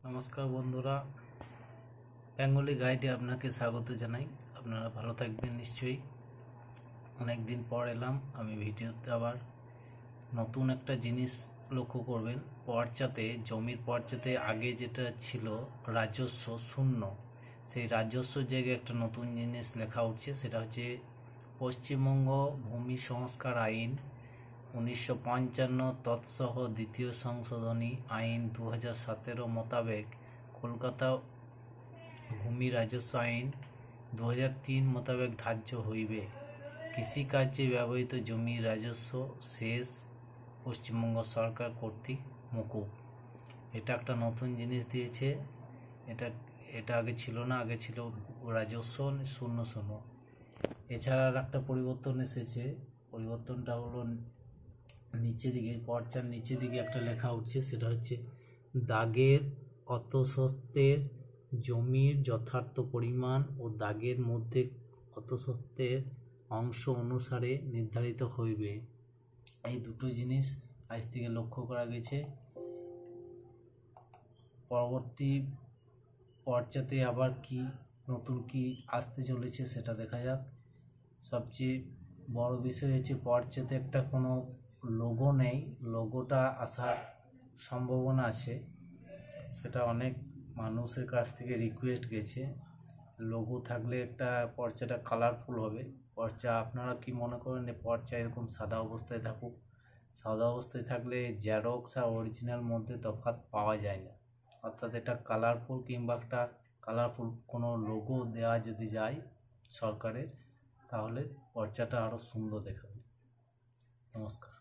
নমস্কার বন্ধুরা, বেঙ্গলি গাইডে আপনাকে স্বাগত জানাই। আপনারা ভালো থাকবেন নিশ্চয়ই। অনেক দিন পর এলাম আমি ভিডিওতে। আবার নতুন একটা জিনিস লক্ষ্য করবেন, পর্চাতে জমির পর্চাতে আগে যেটা ছিল রাজস্ব শূন্য, সেই রাজস্ব জায়গায় একটা নতুন জিনিস লেখা উঠছে। সেটা হচ্ছে পশ্চিমবঙ্গ ভূমি সংস্কার আইন 1955 তৎসহ দ্বিতীয় সংশোধনী আইন 2017 মোতাবেক কলকাতা ভূমি রাজস্ব আইন 2003 মোতাবেক ধার্য হইবে। কৃষিকার্যে ব্যবহৃত জমির রাজস্ব শেষ পশ্চিমবঙ্গ সরকার কর্তৃক মকুব। এটা একটা নতুন জিনিস দিয়েছে। এটা আগে ছিল না, আগে ছিল রাজস্ব শূন্য শূন্য। এছাড়া আর একটা পরিবর্তন এসেছে। পরিবর্তনটা হলো নিচের দিকে, পর্চার নিচের দিকে একটা লেখা উঠছে, সেটা হচ্ছে দাগের অতসত্ত্বের জমির যথার্থ পরিমাণ ও দাগের মধ্যে অতসত্ত্বের অংশ অনুসারে নির্ধারিত হইবে। এই দুটো জিনিস আজ থেকে লক্ষ্য করা গেছে। পরবর্তী পর্চাতে আবার কি নতুন কি আসতে চলেছে সেটা দেখা যাক। সবচেয়ে বড় বিষয় হচ্ছে পর্চাতে একটা কোনো লোগো নেই। লোগোটা আসার সম্ভাবনা আছে, সেটা অনেক মানুষের কাছ থেকে রিকোয়েস্ট গেছে। লোগো থাকলে একটা পর্চাটা কালারফুল হবে। পর্চা আপনারা কি মনে করেন পর্চা এরকম সাদা অবস্থায় থাকুক? সাদা অবস্থায় থাকলে জেরক্স আর অরিজিনাল মধ্যে তফাৎ পাওয়া যায় না। অর্থাৎ এটা কালারফুল, কিংবা একটা কালারফুল কোনো লোগো দেওয়া যদি যায় সরকারের, তাহলে পর্চাটা আরও সুন্দর দেখাবে। নমস্কার।